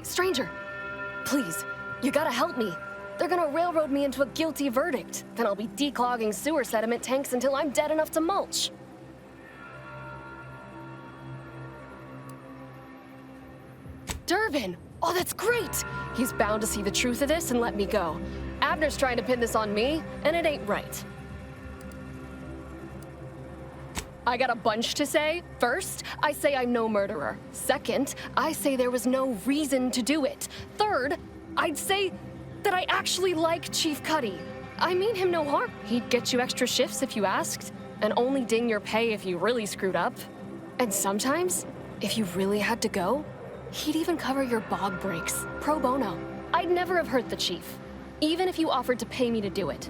stranger, please, you gotta help me. They're gonna railroad me into a guilty verdict. Then I'll be declogging sewer sediment tanks until I'm dead enough to mulch. Durbin! Oh, that's great! He's bound to see the truth of this and let me go. Abner's trying to pin this on me, and it ain't right. I got a bunch to say. First, I say I'm no murderer. Second, I say there was no reason to do it. Third, I'd say that I actually like Chief Cuddy. I mean him no harm. He'd get you extra shifts if you asked, and only ding your pay if you really screwed up. And sometimes, if you really had to go, he'd even cover your bog breaks, pro bono. I'd never have hurt the chief, even if you offered to pay me to do it.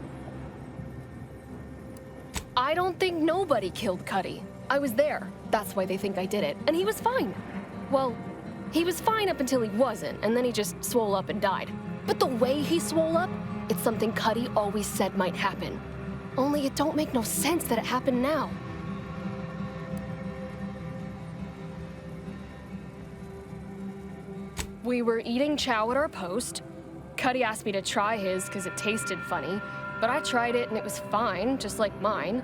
I don't think nobody killed Cuddy. I was there. That's why they think I did it. And he was fine. Well, he was fine up until he wasn't, and then he just swole up and died. But the way he swole up, it's something Cuddy always said might happen. Only it don't make no sense that it happened now. We were eating chow at our post. Cuddy asked me to try his because it tasted funny, but I tried it and it was fine, just like mine.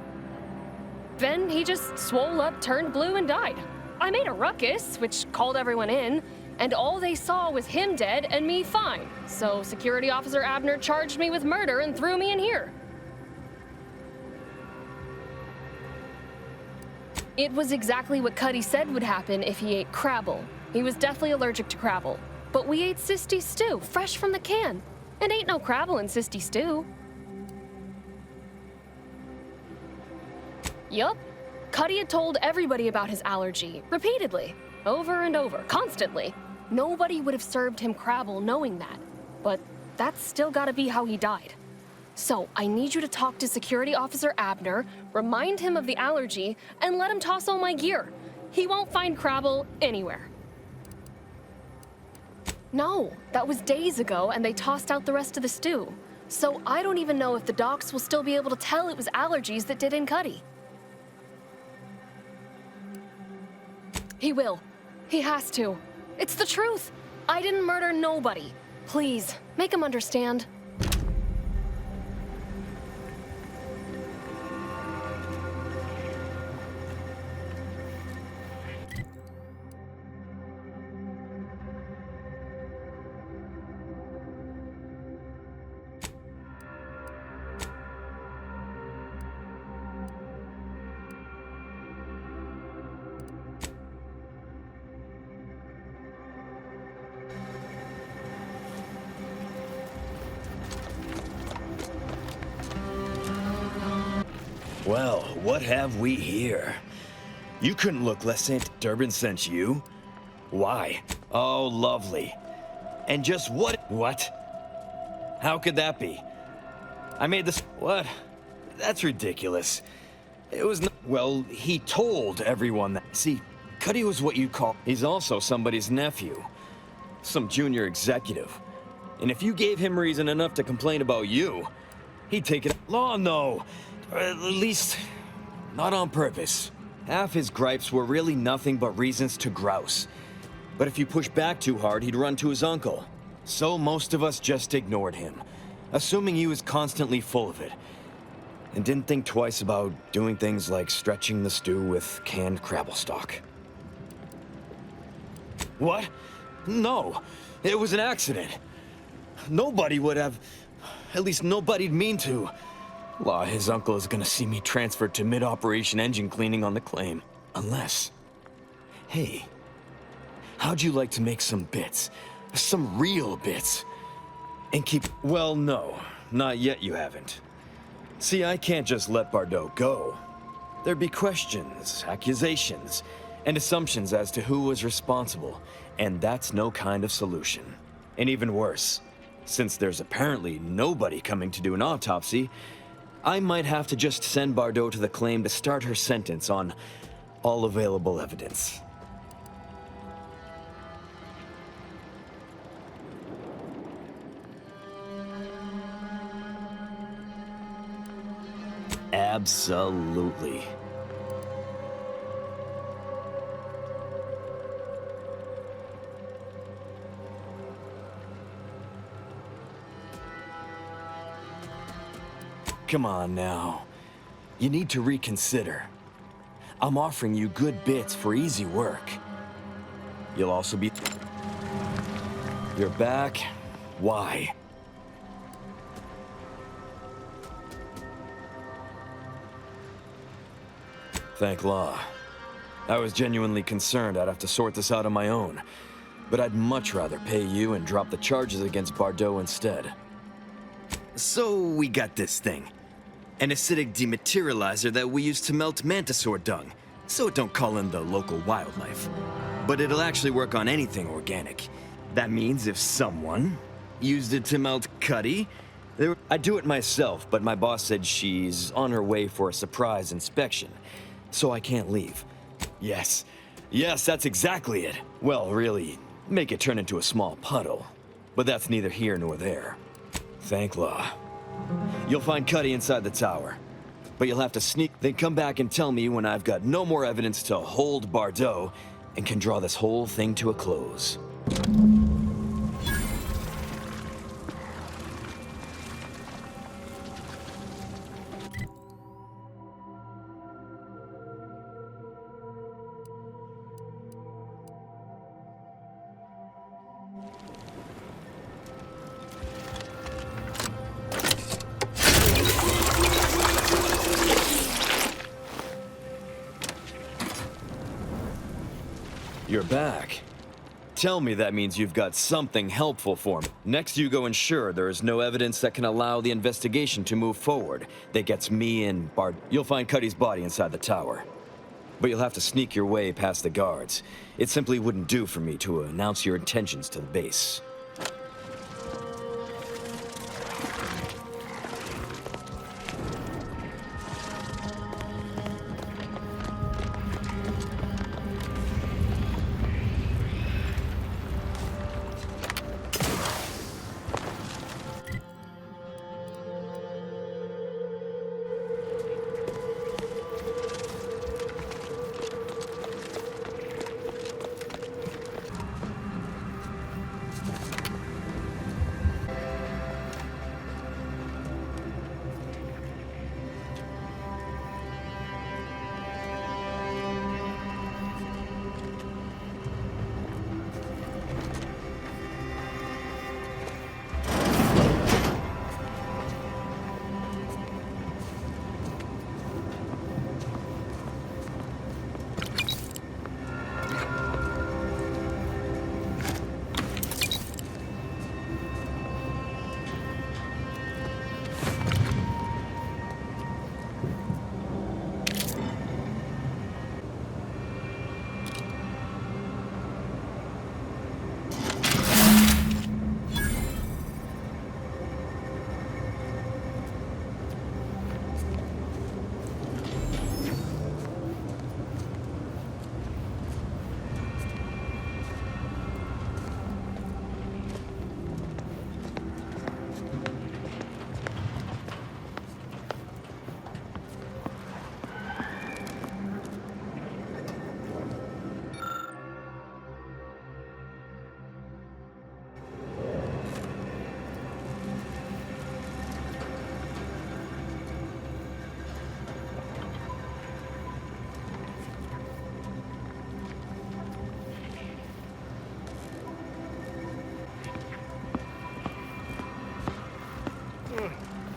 Then he just swole up, turned blue, and died. I made a ruckus, which called everyone in, and all they saw was him dead and me fine. So Security Officer Abner charged me with murder and threw me in here. It was exactly what Cuddy said would happen if he ate Crabble. He was deathly allergic to Crabble. But we ate Sisty stew, fresh from the can. And ain't no Crabble in Sisty stew. Yup. Cuddy had told everybody about his allergy, repeatedly, over and over, constantly. Nobody would have served him Crabble knowing that. But that's still gotta be how he died. So, I need you to talk to Security Officer Abner, remind him of the allergy, and let him toss all my gear. He won't find Crabble anywhere. No, that was days ago, and they tossed out the rest of the stew. So I don't even know if the docs will still be able to tell it was allergies that did in Cuddy. He will. He has to. It's the truth. I didn't murder nobody. Please, make him understand. Well, what have we here? You couldn't look less Durbin sent you. Why? Oh, lovely. And just what? How could that be? I made this. What? That's ridiculous. It was not. Well, he told everyone that. See, Cuddy was what you'd call. He's also somebody's nephew. Some junior executive. And if you gave him reason enough to complain about you, he'd take it. Oh, no. Or at least, not on purpose. Half his gripes were really nothing but reasons to grouse. But if you push back too hard, he'd run to his uncle. So most of us just ignored him, assuming he was constantly full of it. And didn't think twice about doing things like stretching the stew with canned Crabble stock. What? No, it was an accident. Nobody would have, at least nobody'd mean to. Law, his uncle is gonna see me transferred to mid-operation engine cleaning on the claim. Unless... Hey, how'd you like to make some bits? Some real bits? And keep... Well, no, not yet you haven't. See, I can't just let Bardot go. There'd be questions, accusations, and assumptions as to who was responsible, and that's no kind of solution. And even worse, since there's apparently nobody coming to do an autopsy, I might have to just send Bardot to the claim to start her sentence on all available evidence. Absolutely. Come on now. You need to reconsider. I'm offering you good bits for easy work. You'll also be... You're back? Why? Thank law. I was genuinely concerned I'd have to sort this out on my own, but I'd much rather pay you and drop the charges against Bardot instead. So we got this thing. An acidic dematerializer that we use to melt mantisaur dung, so it don't call in the local wildlife. But it'll actually work on anything organic. That means if someone used it to melt Cuddy, I'd do it myself, but my boss said she's on her way for a surprise inspection, so I can't leave. Yes, that's exactly it. Well, really, make it turn into a small puddle. But that's neither here nor there. Thank law. You'll find Cuddy inside the tower. But you'll have to sneak, then come back and tell me when I've got no more evidence to hold Bardot and can draw this whole thing to a close. You're back. Tell me that means you've got something helpful for me. Next, you go ensure there is no evidence that can allow the investigation to move forward that gets me and Bard. You'll find Cuddy's body inside the tower. But you'll have to sneak your way past the guards. It simply wouldn't do for me to announce your intentions to the base.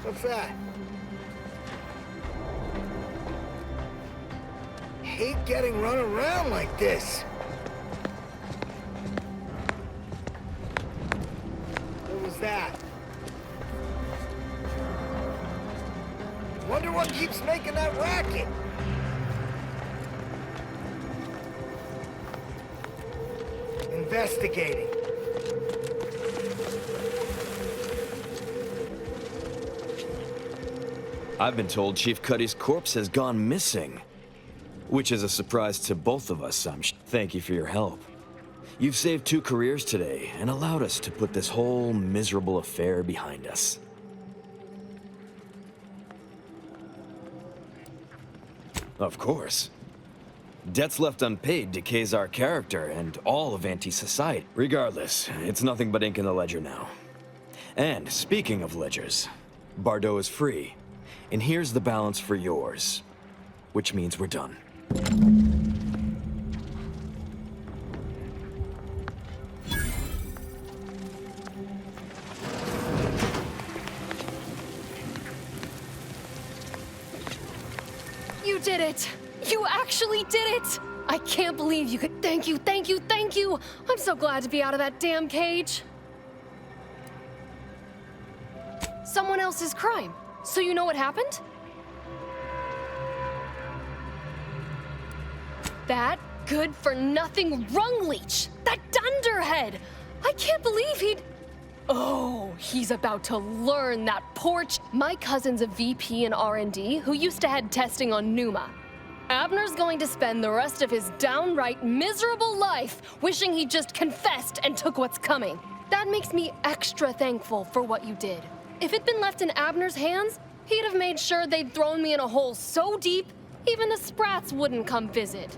What's that? Hate getting run around like this. What was that? Wonder what keeps making that racket. Investigating. I've been told Chief Cuddy's corpse has gone missing. Which is a surprise to both of us, Thank you for your help. You've saved 2 careers today and allowed us to put this whole miserable affair behind us. Of course. Debts left unpaid decays our character and all of anti-society. Regardless, it's nothing but ink in the ledger now. And speaking of ledgers, Bardot is free. And here's the balance for yours. Which means we're done. You did it! You actually did it! I can't believe you could. Thank you, thank you, thank you! I'm so glad to be out of that damn cage. Someone else's crime. So you know what happened? That good-for-nothing rung leech! That dunderhead! I can't believe he'd... Oh, he's about to learn that porch. My cousin's a VP in R&D who used to head testing on Numa. Abner's going to spend the rest of his downright miserable life wishing he just confessed and took what's coming. That makes me extra thankful for what you did. If it'd been left in Abner's hands, he'd have made sure they'd thrown me in a hole so deep, even the Sprats wouldn't come visit.